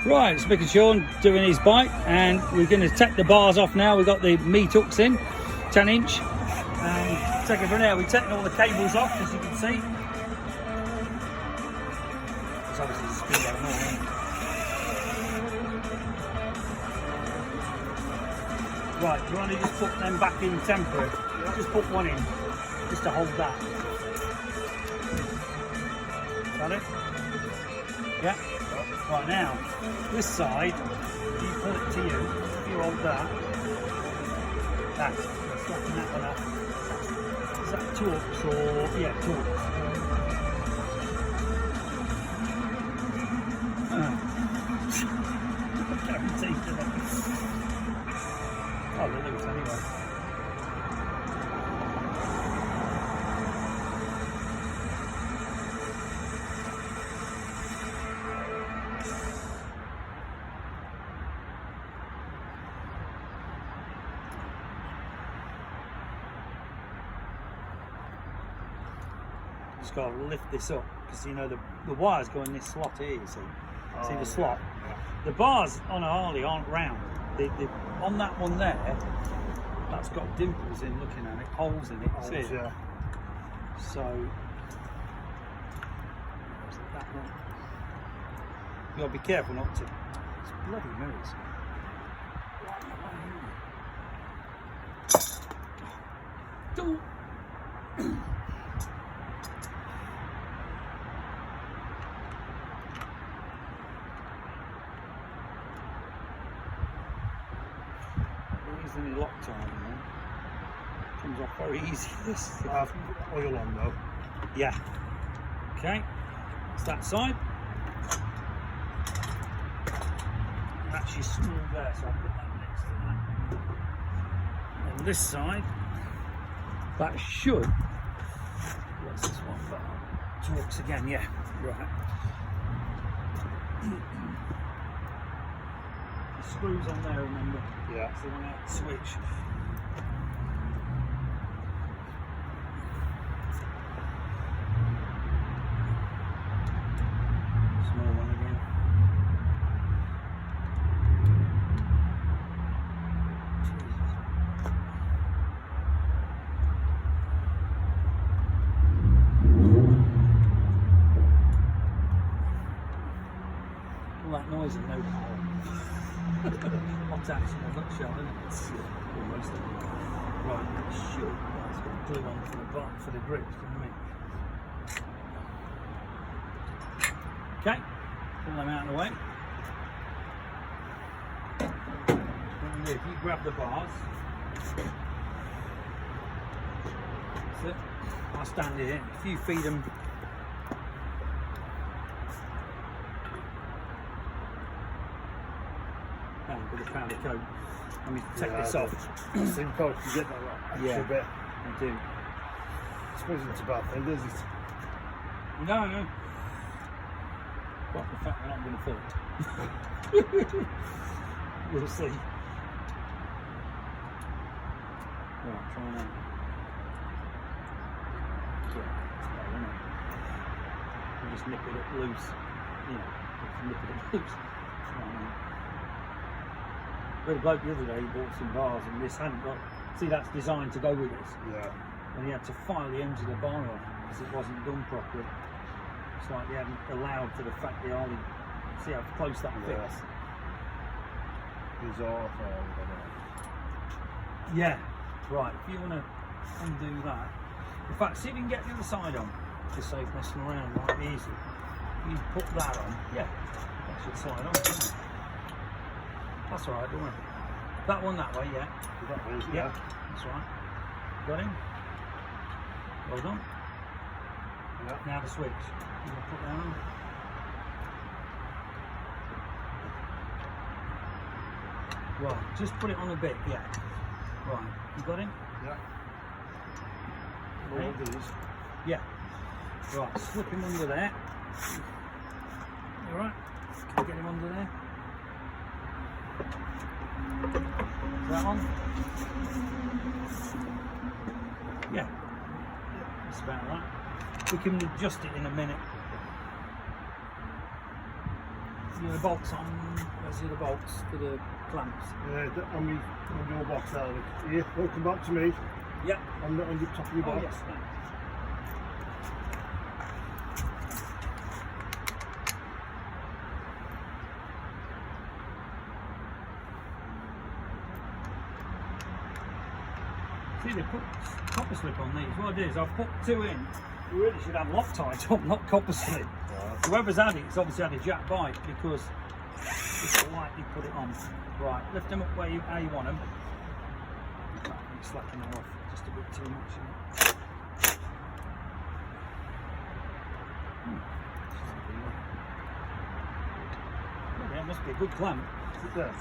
Right, it's Mick and Sean doing his bike, and we're going to take the bars off now. We've got the meat hooks in, 10 inch, and take it from there. We're taking all the cables off, as you can see. There's obviously a speed going on, isn't it? Right, do you want to just put them back in temporary? Just put one in, just to hold that. Got it? Yeah? Right, now, this side, you pull it to you, you hold that, slapping that one off. Is that Torx or, yeah, Torx. Guaranteed to them. Oh, they're loose anyway. Just got to lift this up because you know the wires go in this slot here. You see, see the slot. Yeah. The bars on a Harley aren't round. They on that one there, that's got dimples in. Looking at it, holes in it. See it? Yeah. So that one. You got to be careful not to. It's bloody mirrors. Don't. Any Loctite in there. Comes off very easy. This oil on though. Yeah. Okay. It's that side. That's your spool there, so I'll put that next to that. On this side, that should. What's this one? Torx again, yeah. Right. The screws on there, remember? Yeah. So when I switch. Small one again. All that noise and no power. Hot action, I've got shot, isn't it? Almost. Right, sure. That's got glue on for the bottom, for the grips, you know what I mean? Okay, pull them out of the way. If you grab the bars, that's it. I'll stand here. If you feed them. With a powder coat. Let me take this off. Same coat, you get that extra bit. I do. I suppose it's a bad thing, is it? No. But the fact they're not going to fall. We'll see. Right, try that. Yeah, it's better, isn't it? You just nip it up loose. You know, nip it up loose. We had a bloke the other day, he bought some bars and this hadn't got, see that's designed to go with this. Yeah. And he had to file the ends of the bar off because it wasn't done properly. It's like they hadn't allowed for the fact the Harley, see how close that fits. These are Yeah, right, if you want to undo that. In fact, see if you can get the other side on, just save messing around like easy. You put that on, yeah, that should slide on, shouldn't it? That's alright, don't worry. That one that way, yeah. That way, yeah. That's right. Got him? Well done. Yeah. Now the switch. You want to put that on? Right, just put it on a bit, yeah. Right, you got him? Yeah. Okay. All these. Yeah. Right, slip him under there. Alright, can you get him under there? Is that on? Yeah. That's about that. We can adjust it in a minute. the bolts on. Where's the other bolts for the clamps? On your box there. Look. Here, look, come back to me. Yep. On the top of your box. Oh, yes, thanks. See, they put copper slip on these. What it is, I've put 2 in. We really should have Loctite on, not copper slip. Yeah. Whoever's had it's obviously had a jack bite because it's lightly put it on. Right, lift them up how you want them. I'm slacking them off just a bit too much. Yeah, it must be a good clamp. There.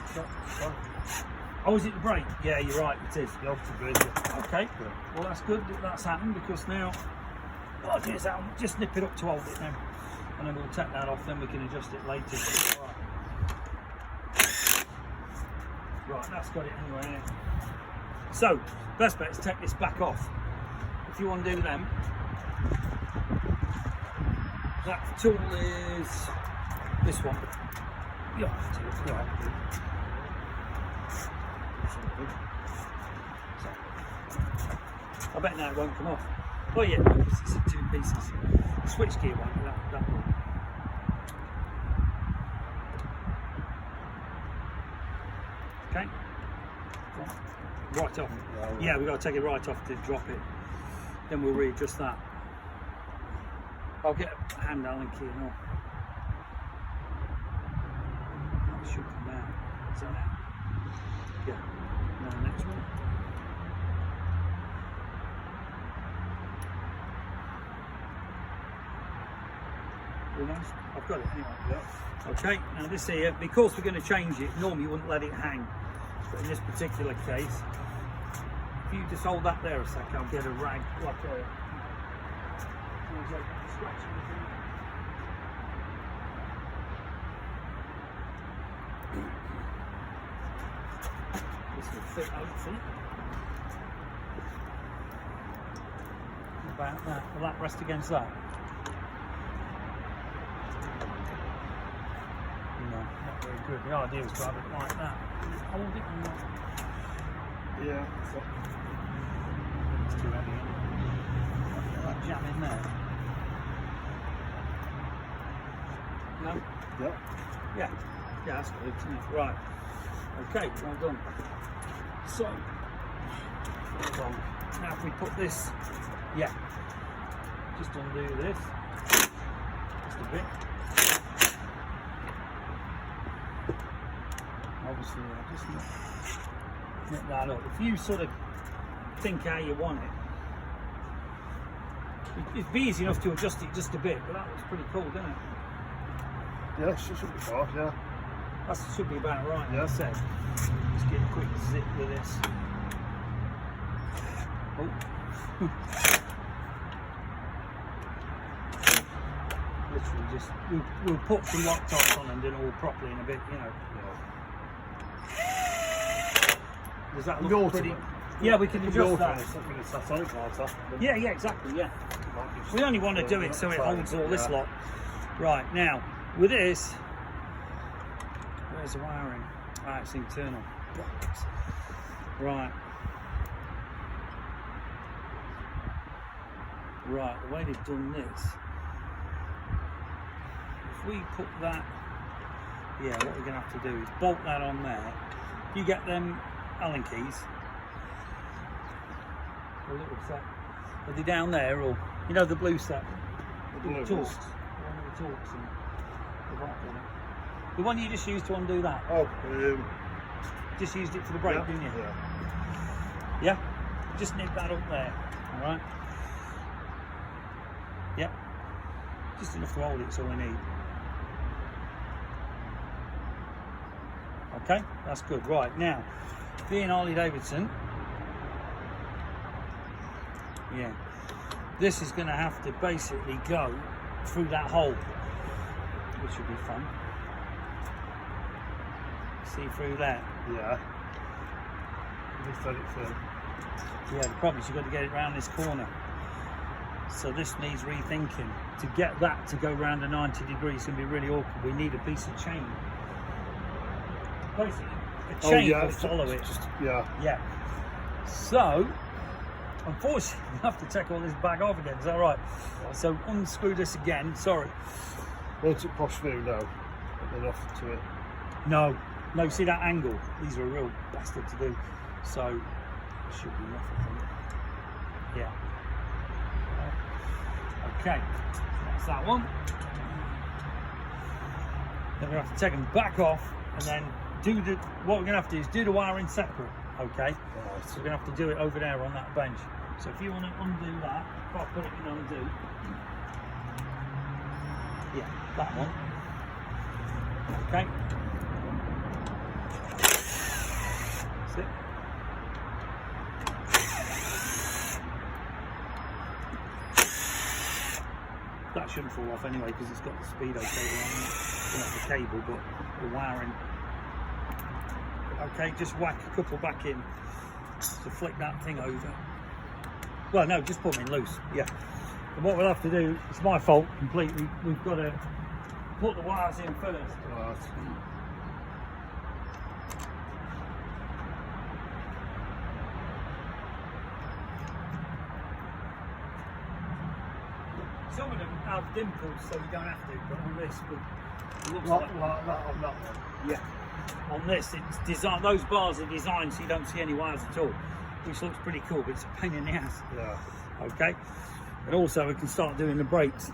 Oh, is it the brake? Yeah, you're right, it is. You have to break it. Okay, Yeah. well that's good that that's happened because now, oh geez, I'll just nip it up to hold it now. And then we'll take that off, then we can adjust it later. Right, that's got it anyway. So, best bet is take this back off. If you want to do them, that tool is this one. Yeah, I bet now it won't come off. Oh yeah, it's 2 pieces. Switch gear one, that one. Okay. Right off. Yeah, we've got to take it right off to drop it. Then we'll readjust that. I'll get a hand Allen key and all. That should come out. Is that out? Yeah. Now the next one. Almost. I've got it anyway. Yeah. Okay, now this here, because we're going to change it, normally you wouldn't let it hang. But in this particular case, if you just hold that there a sec, I'll get a rag like a this will fit hopefully. About that. Will that rest against that? No, not very good. The idea was to have it like that. Hold it and not. Yeah. So, It's too heavy. Get that jam in there. No? yeah. Yeah. Yeah, that's good, isn't it? Right. Okay, well done. So, now if we put this, yeah, just undo this, just a bit. Obviously, I'll just nip that up. If you sort of think how you want it, it'd be easy enough to adjust it just a bit, but that looks pretty cool, doesn't it? Yeah, it should be fine, yeah. That should be about right, Yeah. I said. Just get a quick zip with this. Oh. Literally just, we'll put some Loctite on and do it all properly in a bit, you know. Does that look pretty? Yeah, we can adjust that. Yeah, exactly, yeah. We only want to do it so it holds all this lot. Right, now, with this, where's the wiring? Ah, it's internal. Right. Right, the way they've done this, if we put that, yeah, what we're going to have to do is bolt that on there. You get them Allen keys, a little set. Are they down there, or you know the blue set? The Blue torques. ones. One of the torques and the back on it. The one you just used to undo that. Oh, Just used it for the brake, yeah, didn't you? Yeah. Yeah. Just nip that up there. All right. Yep. Just enough to hold it. That's all we need. Okay, that's good. Right, now, being Harley Davidson, yeah, this is going to have to basically go through that hole, which will be fun. See through that? Yeah. Just let it through. Yeah, the problem is you've got to get it round this corner. So this needs rethinking. To get that to go around a 90 degrees is going to be really awkward. We need a piece of chain. Basically, a chain will follow it. Yeah. So, unfortunately, we have to take all this back off again. Is that right? So unscrew this again. Sorry. Won't it push through now? Enough to it. No, see that angle? These are a real bastard to do. So, it should be enough, I think. Yeah. Okay, that's that one. Then we have to take them back off and then do what we're going to have to do is do the wiring separate, okay? Right. So we're going to have to do it over there on that bench. So if you want to undo that, if I put it in undo. Yeah, that one. Okay. That's it. That shouldn't fall off anyway because it's got the speedo cable on it. Not the cable, but the wiring. Okay, just whack a couple back in to flick that thing over. Well, no, just put them in loose. Yeah. And what we'll have to do, it's my fault completely. We've got to put the wires in first. Right. Some of them have dimples, so you don't have to, but on this, it looks Like like that on that one. Yeah. On this, it's designed. Those bars are designed so you don't see any wires at all, which looks pretty cool. But it's a pain in the ass. Yeah. Okay. And also, we can start doing the brakes.